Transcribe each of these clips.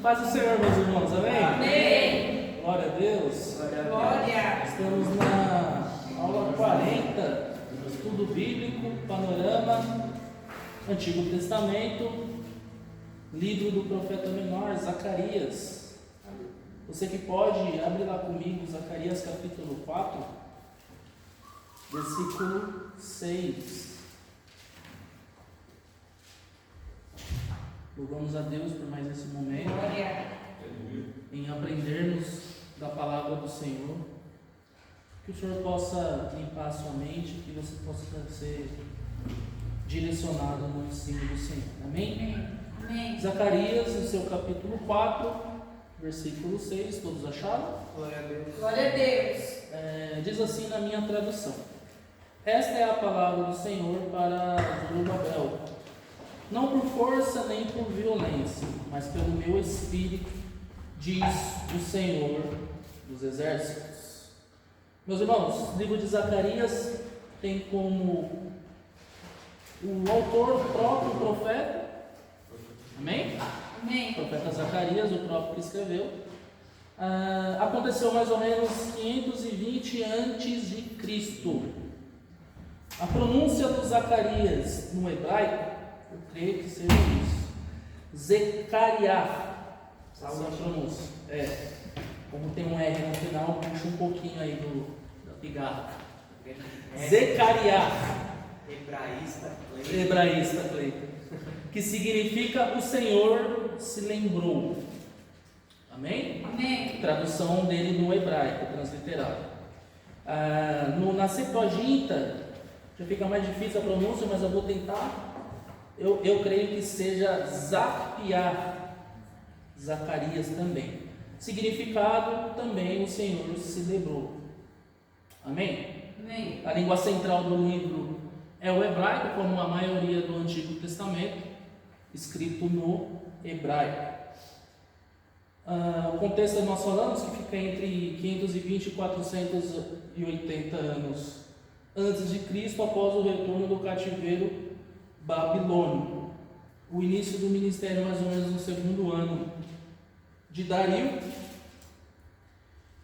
Paz do Senhor, meus irmãos, amém? Amém. Glória a Deus. Glória. Estamos na aula 40 do estudo bíblico, panorama, Antigo Testamento, livro do profeta menor, Zacarias. Você que pode, abre lá comigo, Zacarias capítulo 4, versículo 6. Louvamos a Deus por mais esse momento, Glória. em aprendermos da palavra do Senhor. Que o Senhor possa limpar a sua mente, que você possa ser direcionado no ensino do Senhor. Amém? Amém. Zacarias, no seu capítulo 4, versículo 6, todos acharam? Glória a Deus. Glória a Deus. Diz assim na minha tradução: esta é a palavra do Senhor para Zorobabel, não por força nem por violência, mas pelo meu espírito, diz o Senhor dos exércitos. Meus irmãos, o livro de Zacarias tem como o autor o próprio profeta, amém? Amém. O profeta Zacarias, o próprio que escreveu. Aconteceu mais ou menos 520 antes de Cristo. A pronúncia do Zacarias no hebraico, eu creio que seja isso, Zecariah. Essa é a pronúncia. Como tem um R no final, puxa um pouquinho aí da pigarra. Zecariah. Hebraísta, Cleiton. Que significa o Senhor se lembrou. Amém? Amém. Tradução dele no hebraico, transliterado. Na Septuaginta, já fica mais difícil a pronúncia, mas eu vou tentar. Eu creio que seja Zapiar, Zacarias também. Significado também, o Senhor se lembrou. Amém? Amém. A língua central do livro é o hebraico, como a maioria do Antigo Testamento, escrito no hebraico. O contexto que nós falamos que fica entre 520 e 480 anos antes de Cristo, após o retorno do cativeiro babilônico. O início do ministério mais ou menos no segundo ano de Dario.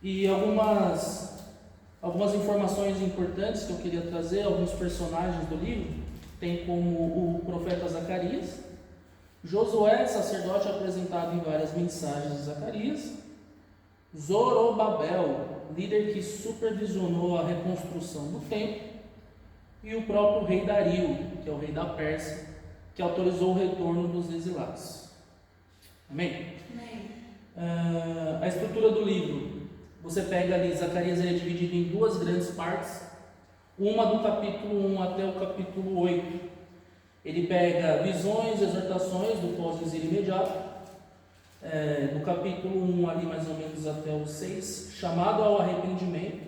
E algumas informações importantes que eu queria trazer, alguns personagens do livro, tem como o profeta Zacarias, Josué, sacerdote apresentado em várias mensagens de Zacarias, Zorobabel, líder que supervisionou a reconstrução do templo, e o próprio rei Dario, que é o rei da Pérsia, que autorizou o retorno dos exilados. Amém? Amém. A estrutura do livro, você pega ali, Zacarias ele é dividido em duas grandes partes, uma do capítulo 1 até o capítulo 8, ele pega visões, exortações do pós-exílio imediato, do capítulo 1 ali mais ou menos até o 6, chamado ao arrependimento,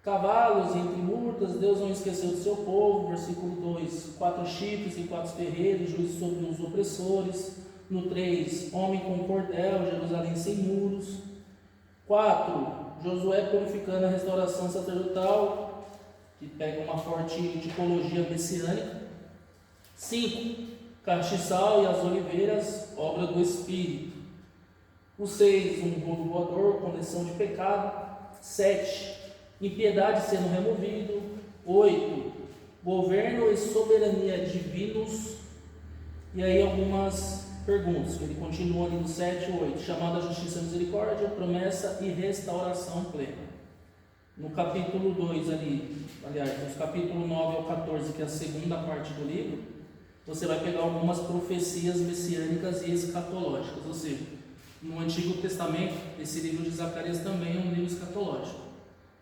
cavalos entre murtas, Deus não esqueceu do seu povo, versículo 2, 4 chifres e 4 ferreiros, juízo sobre os opressores. No 3, homem com cordel, Jerusalém sem muros. 4, Josué purificando a restauração sacerdotal, que pega uma forte tipologia messiânica. 5, castiçal e as oliveiras, obra do Espírito. O 6, um bolo voador, condenação de pecado. 7, impiedade sendo removido. 8, governo e soberania divinos. E aí algumas perguntas, que ele continua ali no 7 e 8, chamada justiça e misericórdia, promessa e restauração plena. No capítulo 2 ali, aliás, dos capítulos 9 ao 14, que é a segunda parte do livro, você vai pegar algumas profecias messiânicas e escatológicas, ou seja, no Antigo Testamento, esse livro de Zacarias também é um livro escatológico.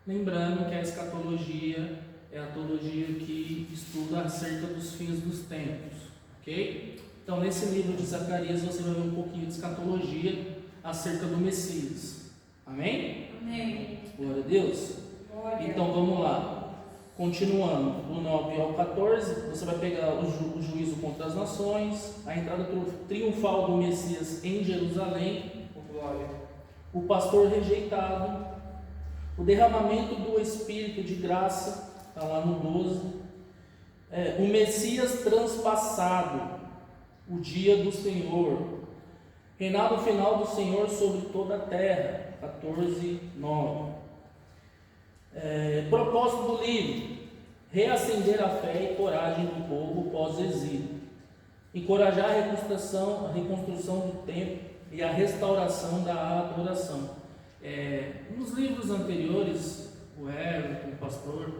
Lembrando que a escatologia é a teologia que estuda acerca dos fins dos tempos, ok? Então, nesse livro de Zacarias, você vai ver um pouquinho de escatologia acerca do Messias. Amém? Amém. Glória a Deus. Glória. Então, vamos lá. Continuando, do 9 ao 14, você vai pegar o juízo contra as nações, a entrada triunfal do Messias em Jerusalém, Glória. o pastor rejeitado, o derramamento do Espírito de graça, está lá no 12, o Messias transpassado, o dia do Senhor, reinado final do Senhor sobre toda a terra, 14:9. Propósito do livro: reacender a fé e coragem do povo pós-exílio, encorajar a reconstrução do templo e a restauração da adoração. Nos livros anteriores, o Everton, o pastor,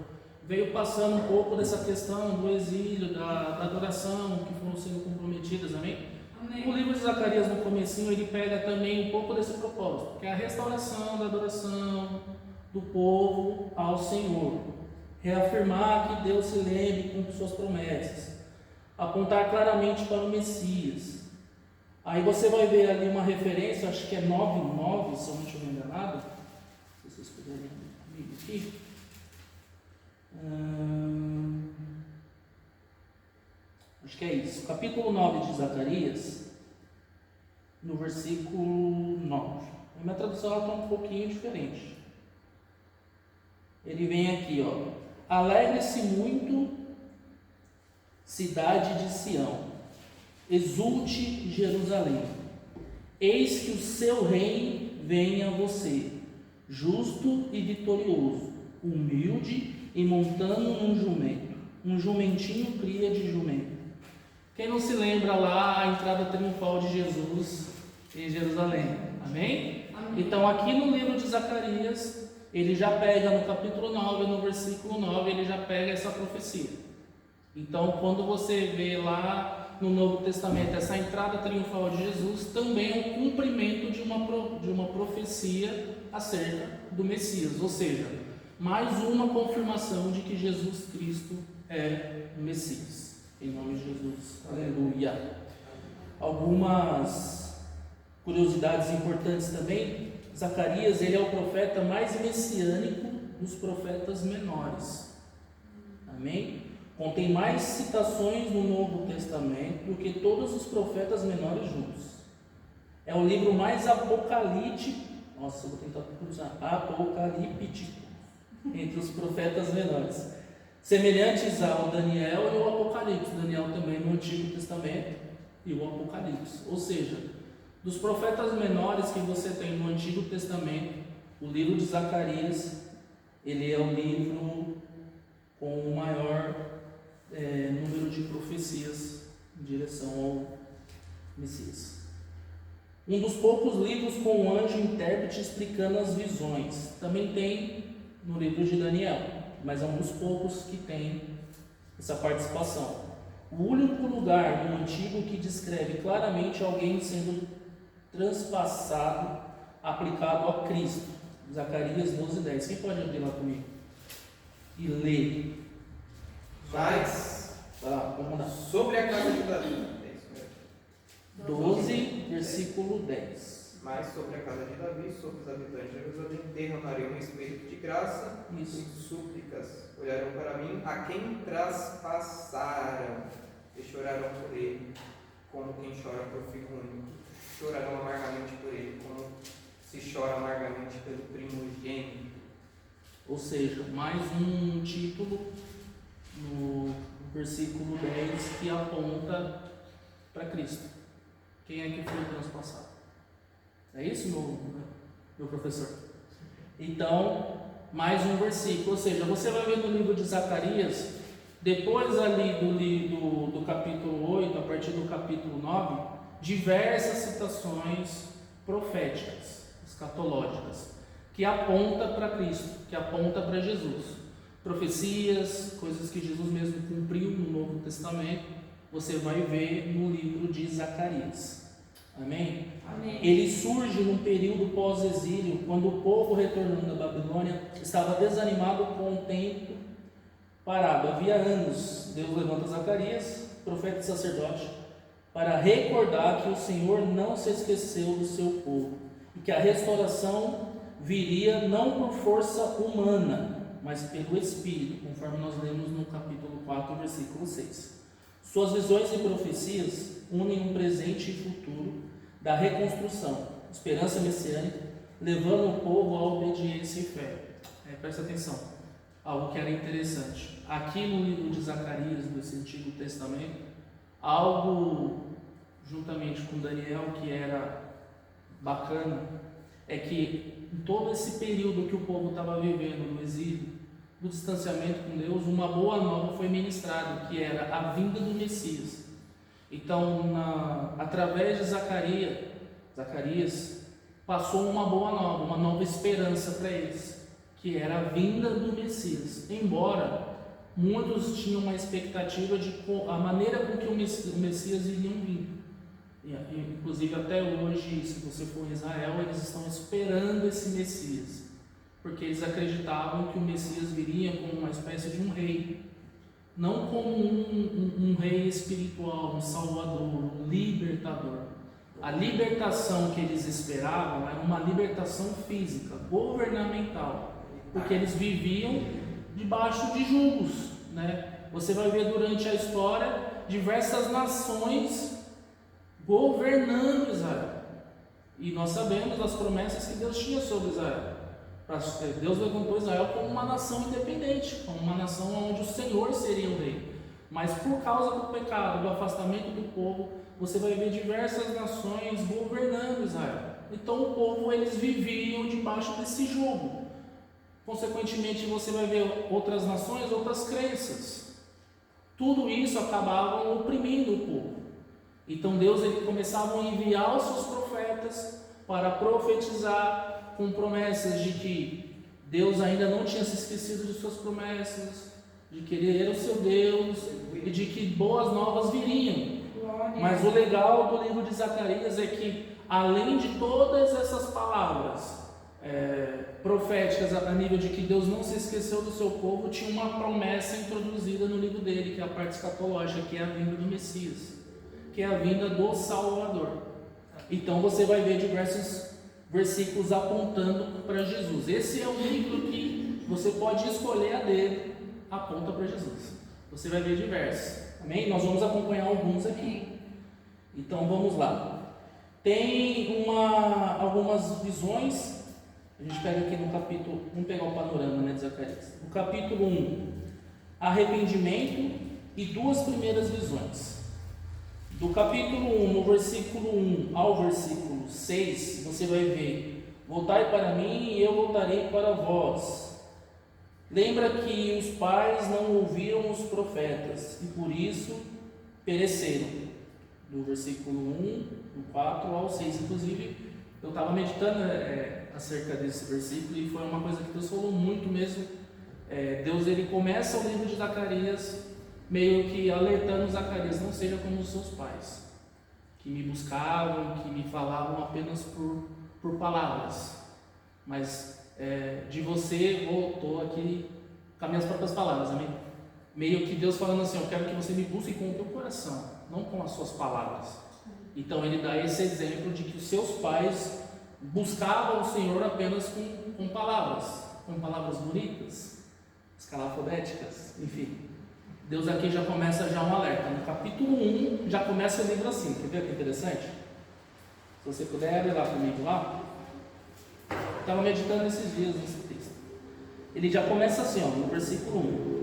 veio passando um pouco dessa questão do exílio, da adoração, que foram sendo comprometidas, amém? Amém. O livro de Zacarias, no comecinho, ele pega também um pouco desse propósito, que é a restauração da adoração do povo ao Senhor, reafirmar que Deus se lembre com suas promessas, apontar claramente para o Messias. Aí você vai ver ali uma referência, acho que é 9:9, se eu não estiver enganado, se vocês puderem comigo aqui. Acho que é isso, capítulo 9 de Zacarias, no versículo 9. A minha tradução está um pouquinho diferente. Ele vem aqui, ó: alegre-se muito, cidade de Sião, exulte Jerusalém, eis que o seu rei vem a você, justo e vitorioso, humilde e montando num jumento, um jumentinho cria de jumento. Quem não se lembra lá a entrada triunfal de Jesus em Jerusalém? Amém? Amém. Então aqui no livro de Zacarias, ele já pega no capítulo 9, no versículo 9, ele já pega essa profecia. Então quando você vê lá no Novo Testamento essa entrada triunfal de Jesus, também é um cumprimento de uma profecia acerca do Messias, ou seja, mais uma confirmação de que Jesus Cristo é o Messias. Em nome de Jesus, aleluia. Algumas curiosidades importantes também: Zacarias, ele é o profeta mais messiânico dos profetas menores, amém? Contém mais citações no Novo Testamento do que todos os profetas menores juntos. É o livro mais apocalíptico, nossa, eu vou tentar pronunciar, apocalíptico, entre os profetas menores, semelhantes ao Daniel e o Apocalipse. Daniel também no Antigo Testamento e o Apocalipse. Ou seja, dos profetas menores que você tem no Antigo Testamento, o livro de Zacarias, ele é o livro com o maior número de profecias em direção ao Messias. Um dos poucos livros com o anjo intérprete explicando as visões. Também tem no livro de Daniel, mas é um dos poucos que tem essa participação. O único lugar no Antigo que descreve claramente alguém sendo transpassado, aplicado a Cristo. Zacarias 12:10. Quem pode abrir lá comigo e ler? Mas, Vai lá, vamos mandar. sobre a casa de Davi, 12, versículo 10. mas sobre a casa de Davi, sobre os habitantes de Jerusalém, derramarei um espírito de graça Isso. e súplicas. Olharão para mim a quem traspassaram e chorarão por ele, como quem chora por filho único. Chorarão amargamente por ele, como se chora amargamente pelo primogênito. Ou seja, mais um título no versículo 10 que aponta para Cristo. Quem é que foi transpassado? É isso, meu professor? Então, mais um versículo. Ou seja, você vai ver no livro de Zacarias, depois ali do capítulo 8, a partir do capítulo 9, diversas citações proféticas, escatológicas, que aponta para Cristo, que aponta para Jesus. Profecias, coisas que Jesus mesmo cumpriu no Novo Testamento, você vai ver no livro de Zacarias. Amém? Amém. Ele surge num período pós-exílio, quando o povo retornando da Babilônia estava desanimado com o tempo parado. Havia anos, Deus levanta Zacarias, profeta e sacerdote, para recordar que o Senhor não se esqueceu do seu povo e que a restauração viria não por força humana, mas pelo Espírito, conforme nós lemos no capítulo 4, versículo 6. Suas visões e profecias unem um presente e futuro da reconstrução, esperança messiânica, levando o povo à obediência e fé. Presta atenção, algo que era interessante. Aqui no livro de Zacarias, desse Antigo Testamento, algo juntamente com Daniel, que era bacana, é que em todo esse período que o povo estava vivendo no exílio, do distanciamento com Deus, uma boa nova foi ministrada, que era a vinda do Messias. Então, através de Zacarias passou uma boa nova, uma nova esperança para eles, que era a vinda do Messias. Embora muitos tinham uma expectativa de a maneira com que o Messias iria vir. Inclusive até hoje, se você for em Israel, eles estão esperando esse Messias, porque eles acreditavam que o Messias viria como uma espécie de um rei, não como um rei espiritual, um salvador, um libertador. A libertação que eles esperavam era uma libertação física, governamental, porque eles viviam debaixo de julgos, né? Você vai ver durante a história diversas nações governando Israel, e nós sabemos das promessas que Deus tinha sobre Israel. Deus levantou Israel como uma nação independente, como uma nação onde o Senhor seria o rei. Mas por causa do pecado, do afastamento do povo, você vai ver diversas nações governando Israel. Então o povo, eles viviam debaixo desse jugo. Consequentemente, você vai ver outras nações, outras crenças. Tudo isso acabava oprimindo o povo. Então Deus, ele começava a enviar os seus profetas para profetizar com promessas de que Deus ainda não tinha se esquecido de suas promessas, de que Ele era o seu Deus e de que boas novas viriam. Mas o legal do livro de Zacarias é que, além de todas essas palavras proféticas a nível de que Deus não se esqueceu do seu povo, tinha uma promessa introduzida no livro dele, que é a parte escatológica, que é a vinda do Messias, que é a vinda do Salvador. Então você vai ver diversos versículos apontando para Jesus. Esse é o livro que você pode escolher a dedo, aponta para Jesus. Você vai ver diversos. Amém? Nós vamos acompanhar alguns aqui. Então vamos lá. Tem algumas visões. A gente pega aqui no capítulo, vamos pegar o panorama, né, de Zacarias. No capítulo 1, arrependimento e duas primeiras visões. Do capítulo 1, no versículo 1 ao versículo 6, você vai ver: voltai para mim e eu voltarei para vós. Lembra que os pais não ouviram os profetas e por isso pereceram. Do versículo 1, do 4 ao 6. Inclusive, eu estava meditando acerca desse versículo e foi uma coisa que Deus falou muito mesmo. Deus, ele começa o livro de Zacarias meio que alertando Zacarias: não seja como os seus pais, que me buscavam, que me falavam apenas por palavras, mas de você voltou aqui com as minhas próprias palavras. Amém? Meio que Deus falando assim: eu quero que você me busque com o teu coração, não com as suas palavras. Então ele dá esse exemplo de que os seus pais buscavam o Senhor apenas com palavras bonitas, escalafobéticas, enfim. Deus aqui já começa um alerta. No capítulo 1 já começa o livro assim. Quer ver que interessante? Se você puder, abre lá comigo lá. Estava meditando esses dias nesse texto. Ele já começa assim, no versículo 1.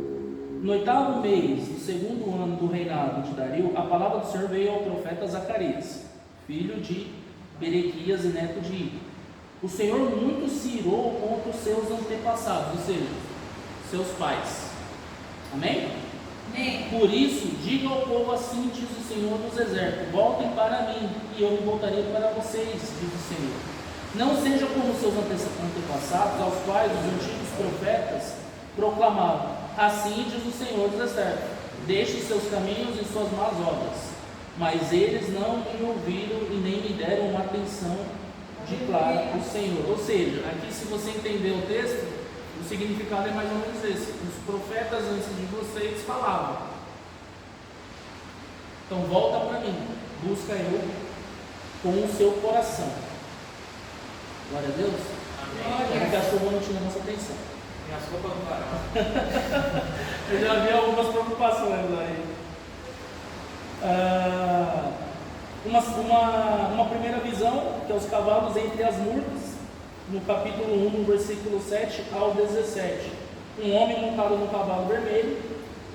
No 8º mês do 2º ano do reinado de Dario, a palavra do Senhor veio ao profeta Zacarias, filho de Berequias e neto de Ido. O Senhor muito se irou contra os seus antepassados, ou seja, seus pais. Amém? Amém. Por isso, diga ao povo assim, diz o Senhor dos exércitos: voltem para mim, e eu me voltarei para vocês, diz o Senhor. Não sejam como seus antepassados, aos quais os antigos profetas proclamavam: assim diz o Senhor dos exércitos, deixe seus caminhos e suas más obras. Mas eles não me ouviram e nem me deram uma atenção, declara o Senhor. Ou seja, aqui, se você entender o texto, o significado é mais ou menos esse: os profetas antes de vocês falavam, então volta para mim, busca eu com o seu coração. Glória a Deus. Amém. Porque a chuva não tinha nossa atenção. Minhas roupas não pararam. Eu já vi algumas preocupações aí. Uma primeira visão, que é os cavalos entre as murtas, no capítulo 1, no versículo 7 ao 17. Um homem montado no cavalo vermelho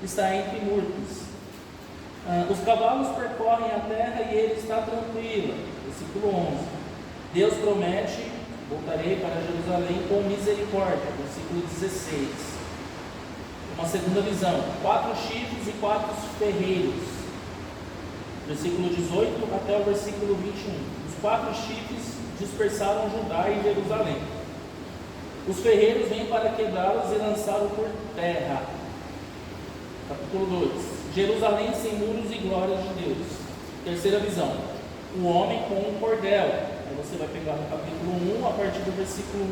está entre murtas. Os cavalos percorrem a terra e ele está tranquila. Versículo 11. Deus promete: voltarei para Jerusalém com misericórdia. Versículo 16. Uma segunda visão: 4 chifres e 4 ferreiros. Versículo 18 até o versículo 21. Os 4 chifres dispersaram Judá e Jerusalém. Os ferreiros vêm para quebrá-los e lançá-los por terra. Capítulo 2. Jerusalém sem muros e glórias de Deus. Terceira visão: o homem com um cordel. Aí você vai pegar no capítulo 1, a partir do versículo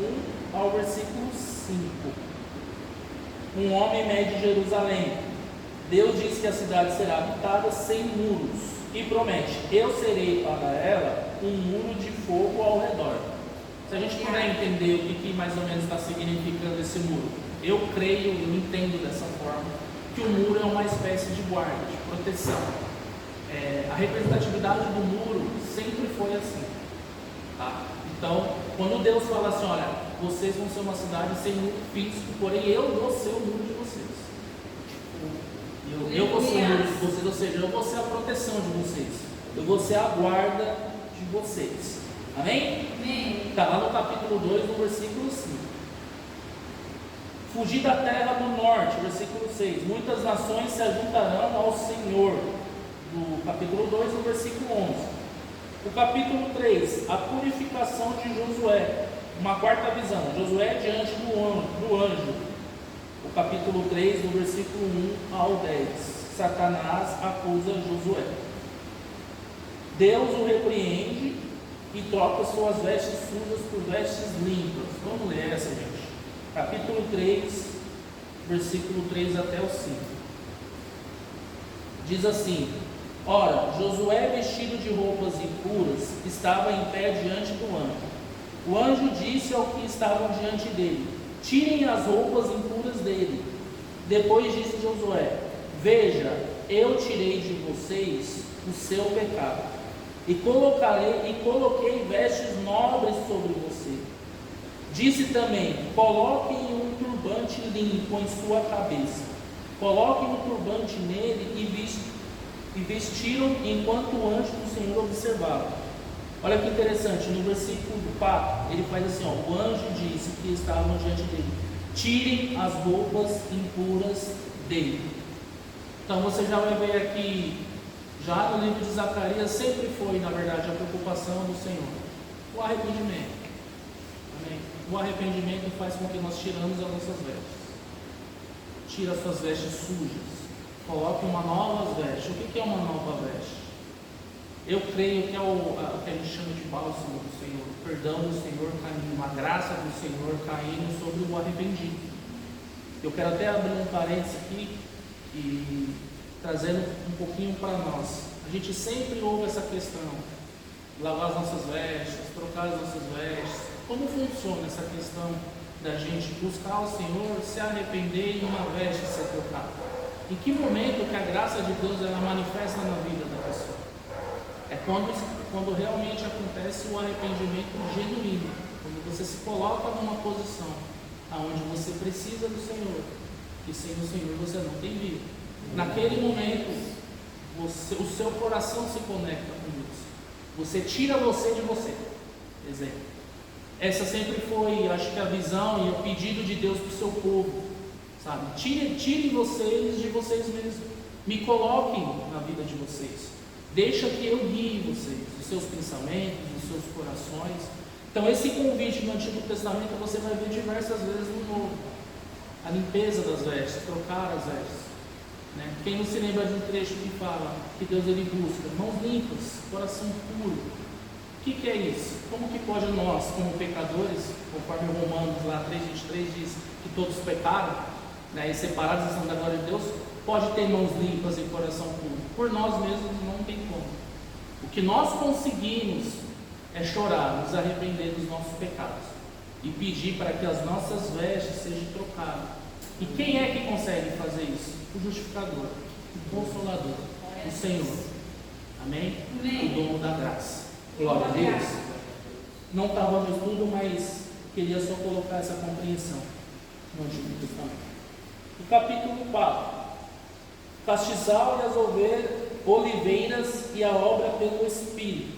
1 ao versículo 5. Um homem mede Jerusalém. Deus diz que a cidade será habitada sem muros e promete: eu serei para ela um muro de fogo ao redor. Se a gente puder entender o que mais ou menos está significando esse muro, eu creio, eu entendo dessa forma, que o muro é uma espécie de guarda, de proteção. A representatividade do muro sempre foi assim, tá? Então, quando Deus fala assim: olha, vocês vão ser uma cidade sem muro físico, porém eu vou ser o muro de vocês. Eu vou ser o muro de vocês, ou seja, eu vou ser a proteção de vocês. Eu vou ser a guarda de vocês. Amém? Amém. Está lá no capítulo 2, no versículo 5. Fugir da terra do norte, versículo 6. Muitas nações se ajuntarão ao Senhor. Do capítulo 2, no versículo 11. O capítulo 3, a purificação de Josué. Uma quarta visão: Josué diante do anjo. O capítulo 3, do versículo 1 ao 10. Satanás acusa Josué. Deus o repreende e troca suas vestes sujas por vestes limpas. Vamos ler essa, gente. Capítulo 3, versículo 3 até o 5. Diz assim: ora, Josué, vestido de roupas impuras, estava em pé diante do anjo. O anjo disse ao que estavam diante dele: tirem as roupas impuras dele. Depois disse Josué: veja, eu tirei de vocês o seu pecado, e coloquei vestes nobres sobre você. Disse também: coloquem um turbante limpo em sua cabeça. Coloquem um turbante nele e vestiram enquanto o anjo do Senhor observava. Olha que interessante, no versículo 4, ele faz assim: ó, o anjo disse que estavam diante dele: tirem as roupas impuras dele. Então você já vai ver aqui, já no livro de Zacarias, sempre foi, na verdade, a preocupação do Senhor: o arrependimento. Amém? O arrependimento faz com que nós tiramos as nossas vestes. Tira as suas vestes sujas. Coloque uma nova veste. O que é uma nova veste? Eu creio que é o que a gente chama de bálsamo do Senhor, o perdão do Senhor caindo, a graça do Senhor caindo sobre o arrependido. Eu quero até abrir um parênteses aqui e trazendo um pouquinho para nós. A gente sempre ouve essa questão: lavar as nossas vestes, trocar as nossas vestes. Como funciona essa questão da gente buscar o Senhor, se arrepender e uma veste ser trocada? Em que momento que a graça de Deus ela manifesta na vida da pessoa? É quando realmente acontece o arrependimento genuíno, quando você se coloca numa posição aonde você precisa do Senhor, e sem o Senhor você não tem vida. Naquele momento, o seu coração se conecta com Deus. Você tira você de você. Exemplo. Essa sempre foi, acho que, a visão e o pedido de Deus para o seu povo, sabe? Tirem vocês de vocês mesmos, me coloquem na vida de vocês, deixa que eu guie vocês, os seus pensamentos, os seus corações. Então esse convite no Antigo Testamento você vai ver diversas vezes no Novo: a limpeza das vestes, trocar as vestes, né? Quem não se lembra de um trecho que fala que Deus ele busca mãos limpas, coração puro? O que é isso? Como que pode nós, como pecadores, conforme Romanos lá 3,23 diz que todos pecaram, né, e separados estão da glória de Deus, pode ter mãos limpas e coração puro? Por nós mesmos não tem como. O que nós conseguimos é chorar, nos arrepender dos nossos pecados e pedir para que as nossas vestes sejam trocadas. E quem é que consegue fazer isso? O justificador, o consolador, o Senhor. Amém? Amém. O dono da graça. Glória a Deus. Não estava no estudo, mas queria só colocar essa compreensão no Antigo Testamento. O capítulo 4: castiçal e as ovelhas, oliveiras e a obra pelo Espírito.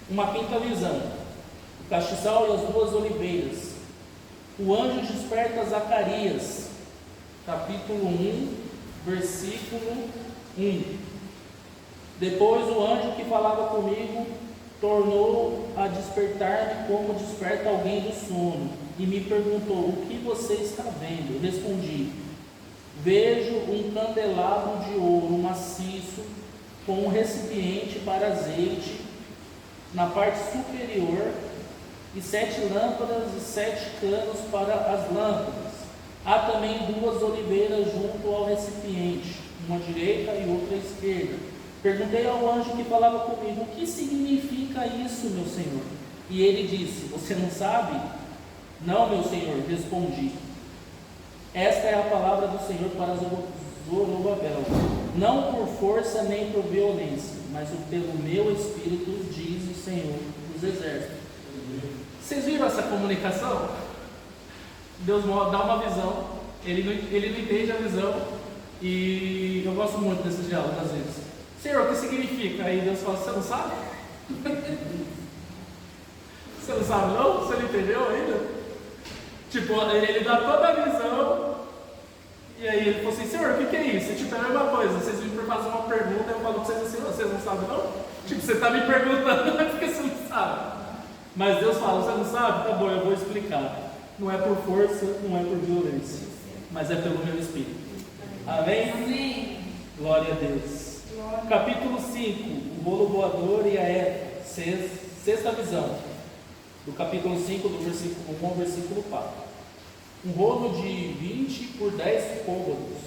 Uma quinta visão: o castiçal e as duas oliveiras. O anjo desperta Zacarias, capítulo 1, versículo 1. Depois o anjo que falava comigo tornou a despertar-me como desperta alguém do sono, e me perguntou: o que você está vendo? Eu respondi: vejo um candelabro de ouro maciço com um recipiente para azeite na parte superior e 7 lâmpadas e 7 canos para as lâmpadas. Há também 2 oliveiras junto ao recipiente, uma à direita e outra à esquerda. Perguntei ao anjo que falava comigo: o que significa isso, meu senhor? E ele disse: você não sabe? Não, meu senhor, respondi. Esta é a palavra do Senhor para Zorobabel, não por força nem por violência, mas pelo meu Espírito, diz o Senhor dos Exércitos. Vocês viram essa comunicação? Deus dá uma visão, ele não entende a visão, e eu gosto muito desses diálogos às vezes. Senhor, o que significa? Aí Deus fala: você não sabe? Você não sabe não? Você não entendeu ainda? Tipo, ele dá toda a visão, e aí ele falou assim: Senhor, o que é isso? Tipo, é a mesma coisa, vocês vêm por fazer uma pergunta, eu falo para vocês assim: vocês não sabem não? Tipo, você está me perguntando, é porque você não sabe. Mas Deus fala: você não sabe? Tá bom, eu vou explicar. Não é por força, não é por violência, mas é pelo meu Espírito. Amém? Amém. Glória a Deus. Glória. Capítulo 5, o bolo voador e a Eva. Sexta visão, do capítulo 5, do versículo 1 ao versículo 4. Um rolo de 20 por 10 côvados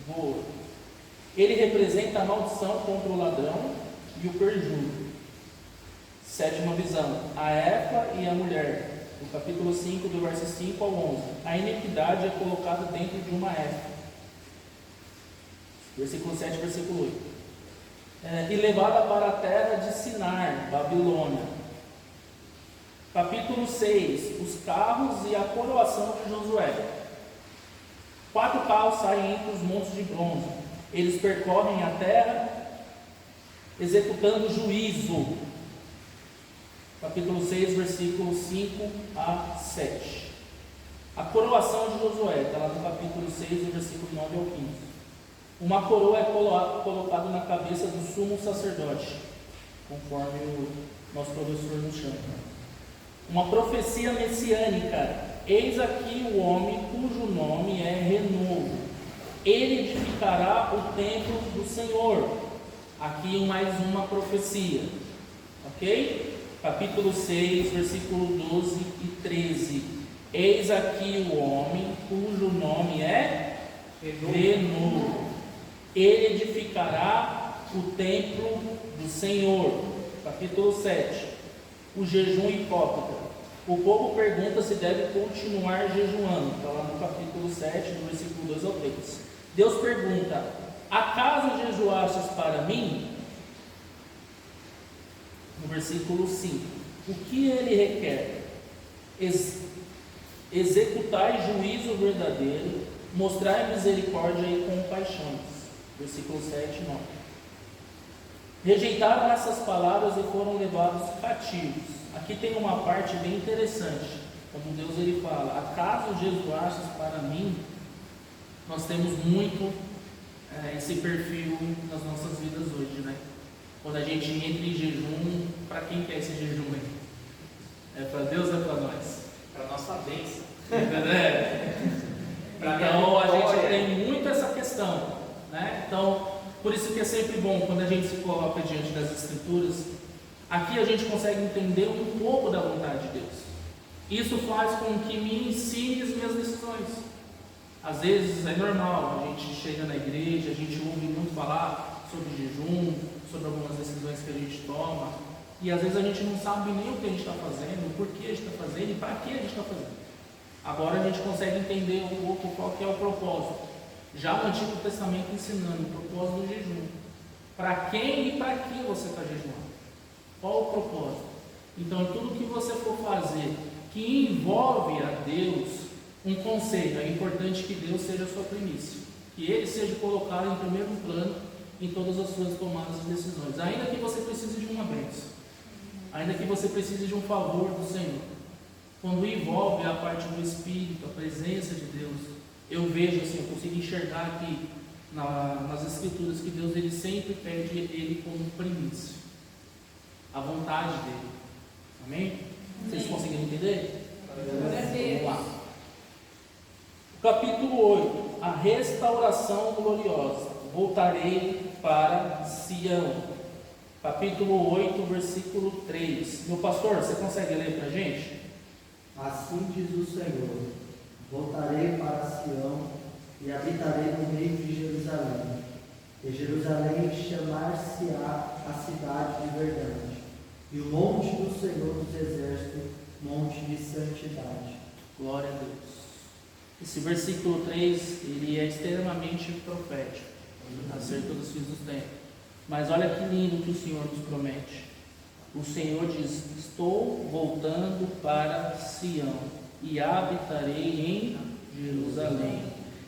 voa. Ele representa a maldição contra o ladrão e o perjúrio. Sétima visão, a Eva e a mulher. Do capítulo 5, do verso 5 ao 11. A iniquidade é colocada dentro de uma Eva. Versículo 7, versículo 8. E levada para a terra de Sinar, Babilônia. Capítulo 6, os carros e a coroação de Josué. 4 carros saem entre os montes de bronze. Eles percorrem a terra, executando juízo. Capítulo 6, versículos 5 a 7. A coroação de Josué, está lá no capítulo 6, do versículo 9 ao 15. Uma coroa é colocada na cabeça do sumo sacerdote, conforme o nosso professor nos chama. Uma profecia messiânica: eis aqui o homem cujo nome é Renovo. Ele edificará o templo do Senhor. Aqui mais uma profecia, ok? Capítulo 6, versículo 12 e 13. Eis aqui o homem cujo nome é Renovo. Ele edificará o templo do Senhor. Capítulo 7. O jejum hipócrita. O povo pergunta se deve continuar jejuando. Está lá no capítulo 7, no versículo 2 ao 3. Deus pergunta: acaso jejuastes para mim? No versículo 5. O que ele requer? Executai juízo verdadeiro, mostrai misericórdia e compaixões. Versículo 7 e 9. Rejeitaram essas palavras e foram levados cativos. Aqui tem uma parte bem interessante, quando Deus ele fala: acaso jejuastes para mim? Nós temos muito esse perfil nas nossas vidas hoje, né? Quando a gente entra em jejum, para quem quer esse jejum aí? É para Deus ou é para nós? Para nossa bênção. Então a gente tem muito essa questão, né? Então, por isso que é sempre bom quando a gente se coloca diante das Escrituras. Aqui a gente consegue entender um pouco da vontade de Deus. Isso faz com que me ensine as minhas decisões. Às vezes é normal, a gente chega na igreja, a gente ouve muito falar sobre jejum, sobre algumas decisões que a gente toma, e às vezes a gente não sabe nem o que a gente está fazendo, o porquê a gente está fazendo e para que a gente está fazendo. Agora a gente consegue entender um pouco qual que é o propósito. Já no Antigo Testamento ensinando o propósito do jejum. Para quem e para que você está jejuando? Qual o propósito? Então, tudo que você for fazer que envolve a Deus, um conselho: é importante que Deus seja a sua primícia, que Ele seja colocado em primeiro plano em todas as suas tomadas de decisões. Ainda que você precise de uma bênção, ainda que você precise de um favor do Senhor, quando envolve a parte do Espírito, a presença de Deus, eu vejo assim, eu consigo enxergar aqui nas Escrituras que Deus ele sempre pede ele como primícia, a vontade dele. Amém? Vocês conseguiram entender? Vamos lá. O capítulo 8, a restauração gloriosa. Voltarei para Sião. Capítulo 8, versículo 3. Meu pastor, você consegue ler para a gente? Assim diz o Senhor: voltarei para Sião e habitarei no meio de Jerusalém. E Jerusalém chamar-se-á a cidade de verdade, e o monte do Senhor dos Exércitos, monte de santidade. Glória a Deus. Esse versículo 3, ele é extremamente profético acerca dos fins dos tempos. Mas olha que lindo que o Senhor nos promete. O Senhor diz: estou voltando para Sião e habitarei em Jerusalém.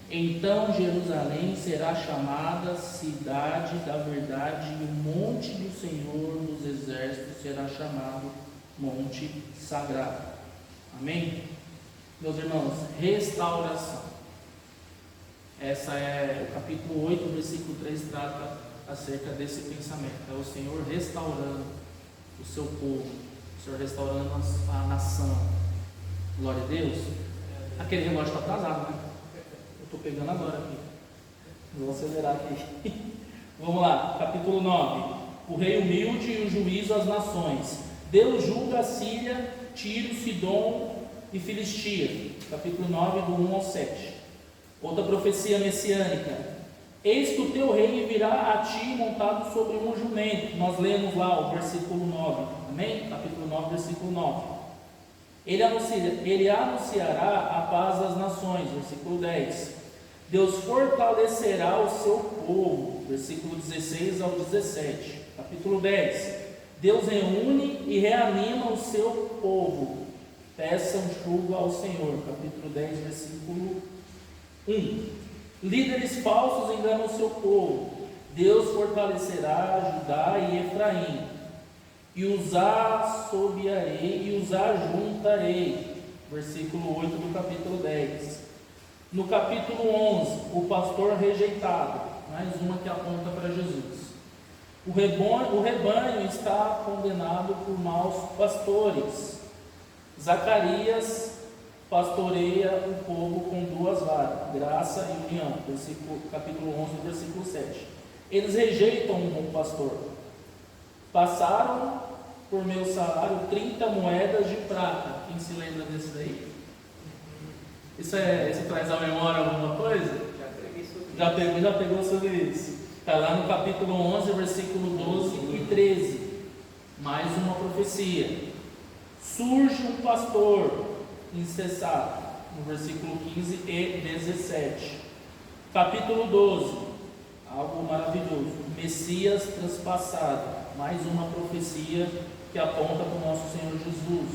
Então Jerusalém será chamada cidade da verdade, e o monte do Senhor dos Exércitos será chamado monte sagrado. Amém? Meus irmãos, restauração. Essa é o capítulo 8, versículo 3, trata acerca desse pensamento. É o Senhor restaurando o seu povo, o Senhor restaurando a nação. Glória a Deus. Aquele relógio está atrasado, né? Eu estou pegando agora aqui. Vou acelerar aqui. Vamos lá, capítulo 9. O rei humilde e o juízo às nações. Deus julga a Síria, Tiro, Sidom e Filistia. Capítulo 9, do 1 ao 7. Outra profecia messiânica. Eis que o teu rei virá a ti montado sobre um jumento. Nós lemos lá o versículo 9. Amém? Capítulo 9, versículo 9. Ele anunciará a paz das nações. Versículo 10. Deus fortalecerá o seu povo. Versículo 16 ao 17. Capítulo 10. Deus reúne e reanima o seu povo. Peçam chuva ao Senhor. Capítulo 10, versículo 1. Líderes falsos enganam o seu povo. Deus fortalecerá Judá e Efraim. E os assobiarei e os ajuntarei. Versículo 8 do capítulo 10. No capítulo 11, o pastor rejeitado. Mais uma que aponta para Jesus. O rebanho está condenado por maus pastores. Zacarias pastoreia o povo com duas varas, graça e união. Capítulo 11, versículo 7. Eles rejeitam um bom pastor. Passaram por meu salário 30 moedas de prata. Quem se lembra desse daí? Isso traz à memória alguma coisa? Já pegou sobre isso. Está lá no capítulo 11, versículo 12 e 13. Mais uma profecia. Surge um pastor incessado, no versículo 15 e 17. Capítulo 12, algo maravilhoso. Messias transpassado. Mais uma profecia que aponta para o nosso Senhor Jesus.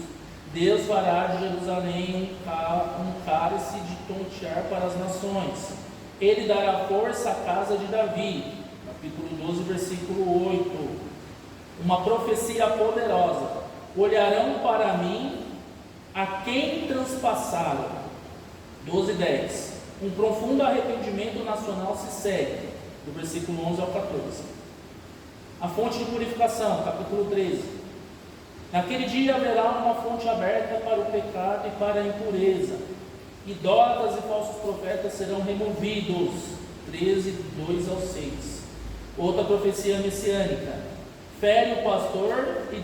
Deus fará de Jerusalém um cálice de tontear para as nações. Ele dará força à casa de Davi. Capítulo 12, versículo 8. Uma profecia poderosa. Olharão para mim a quem transpassaram. 12, 10. Um profundo arrependimento nacional se segue. Do versículo 11 ao 14. A fonte de purificação. Capítulo 13. Naquele dia haverá uma fonte aberta para o pecado e para a impureza. Idólatras e falsos profetas serão removidos. 13, 2 ao 6. Outra profecia messiânica. Fere o pastor e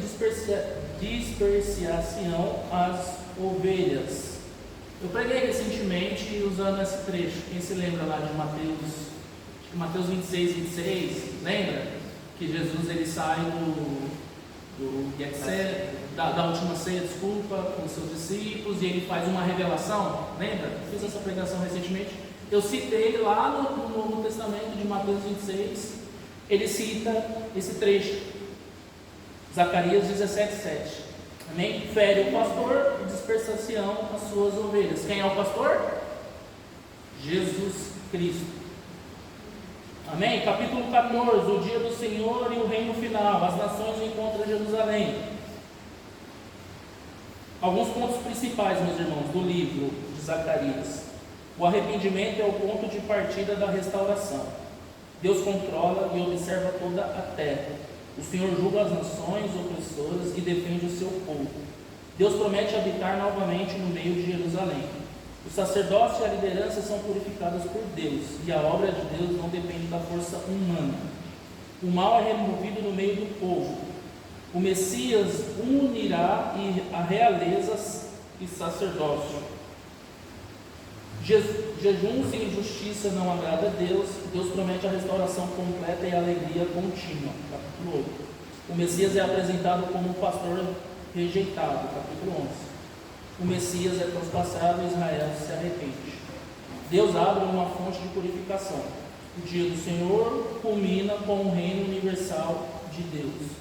dispersar-se-ão as ovelhas. Eu preguei recentemente usando esse trecho. Quem se lembra lá de Mateus 26, 26? Lembra? Que Jesus ele sai da última ceia, com os seus discípulos, e ele faz uma revelação. Lembra? Eu fiz essa pregação recentemente. Eu citei ele lá no Novo Testamento de Mateus 26. Ele cita esse trecho. Zacarias 17, 7. Amém? Fere o pastor e dispersação as suas ovelhas. Quem é o pastor? Jesus Cristo. Amém? Capítulo 14, o dia do Senhor e o reino final. As nações encontram Jerusalém. Alguns pontos principais, meus irmãos, do livro de Zacarias. O arrependimento é o ponto de partida da restauração. Deus controla e observa toda a terra. O Senhor julga as nações opressoras e defende o seu povo. Deus promete habitar novamente no meio de Jerusalém. O sacerdócio e a liderança são purificados por Deus, e a obra de Deus não depende da força humana. O mal é removido no meio do povo. O Messias unirá a realeza e sacerdócio. Jejum sem justiça não agrada a Deus. Deus promete a restauração completa e a alegria contínua. Capítulo 8. O Messias é apresentado como um pastor rejeitado. Capítulo 11. O Messias é transpassado e Israel se arrepende. Deus abre uma fonte de purificação. O dia do Senhor culmina com o reino universal de Deus.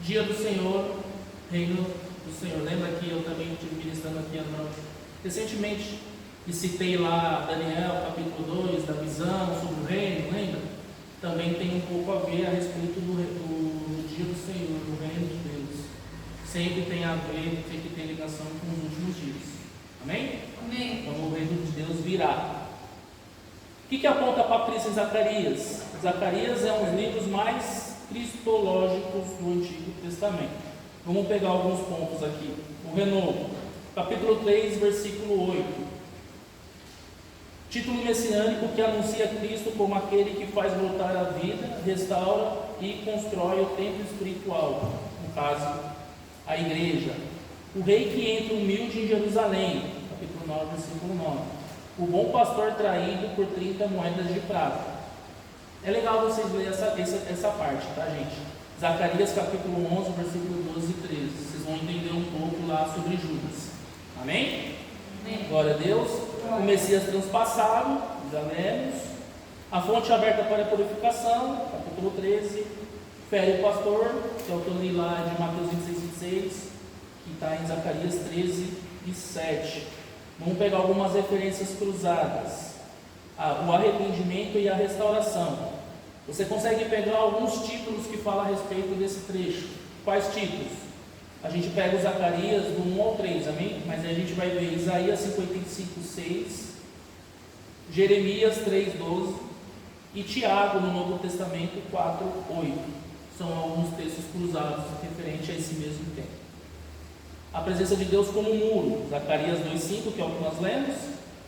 Dia do Senhor, reino do Senhor. Lembra que eu também estive ministrando aqui recentemente e citei lá Daniel, capítulo 2, da visão sobre o reino, lembra? Também tem um pouco a ver a respeito do dia do Senhor, do reino de Deus. Sempre tem a ver, sempre tem ligação com os últimos dias. Amém? Amém. Então o reino de Deus virá. O que aponta para Cristo em Zacarias? Zacarias é um dos livros mais cristológicos do Antigo Testamento. Vamos pegar alguns pontos aqui. O renovo. Capítulo 3, versículo 8. Título messiânico que anuncia Cristo como aquele que faz voltar a vida, restaura e constrói o templo espiritual. No caso, a igreja. O rei que entra humilde em Jerusalém. Capítulo 9, versículo 9. O bom pastor traído por 30 moedas de prata. É legal vocês lerem essa parte, tá, gente? Zacarias capítulo 11, versículo 12 e 13. Vocês vão entender um pouco lá sobre Judas. Amém? Amém. Glória a Deus. O Messias transpassado, já lemos. A fonte aberta para a purificação, capítulo 13. Fere o pastor, que é o que eu li lá de Mateus 26, 26, que está em Zacarias 13 e 7. Vamos pegar algumas referências cruzadas. O arrependimento e a restauração. Você consegue pegar alguns títulos que falam a respeito desse trecho. Quais títulos? A gente pega o Zacarias do 1 ao 3, amém? Mas aí a gente vai ver Isaías 55, 6, Jeremias 3, 12 e Tiago no Novo Testamento 4, 8. São alguns textos cruzados referentes a esse mesmo tempo. A presença de Deus como muro. Zacarias 2, 5, que é o que nós lemos.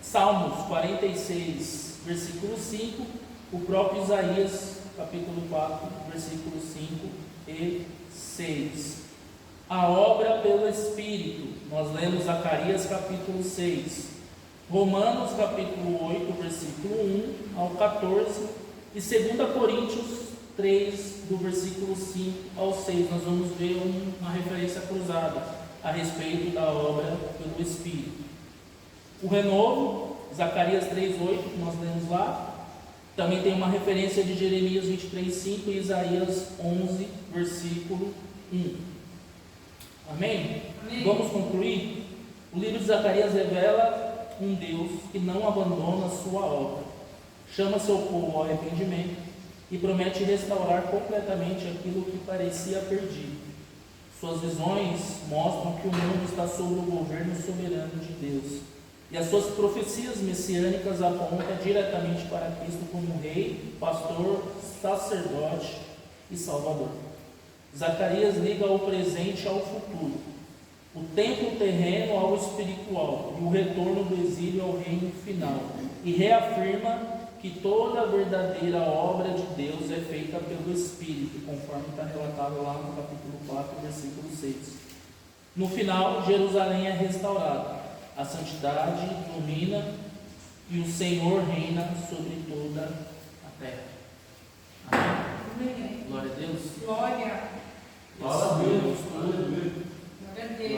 Salmos 46, versículo 5, o próprio Isaías, capítulo 4, versículos 5 e 6. A obra pelo Espírito, nós lemos Zacarias, capítulo 6, Romanos, capítulo 8, versículo 1 ao 14, e 2 Coríntios 3, do versículo 5 ao 6. Nós vamos ver uma referência cruzada a respeito da obra pelo Espírito. O renovo, Zacarias 3:8, que nós lemos lá, também tem uma referência de Jeremias 23:5 e Isaías 11, versículo 1. Amém? Amém. Vamos concluir? O livro de Zacarias revela um Deus que não abandona a sua obra, chama seu povo ao arrependimento e promete restaurar completamente aquilo que parecia perdido. Suas visões mostram que o mundo está sob o governo soberano de Deus. E as suas profecias messiânicas apontam diretamente para Cristo como rei, pastor, sacerdote e salvador. Zacarias liga o presente ao futuro, o templo terreno ao espiritual e o retorno do exílio ao reino final, e reafirma que toda a verdadeira obra de Deus é feita pelo Espírito, conforme está relatado lá no capítulo 4, versículo 6. No final, Jerusalém é restaurada. A santidade domina e o Senhor reina sobre toda a terra. Amém? Amém. Glória a Deus. Glória. Glória a Deus.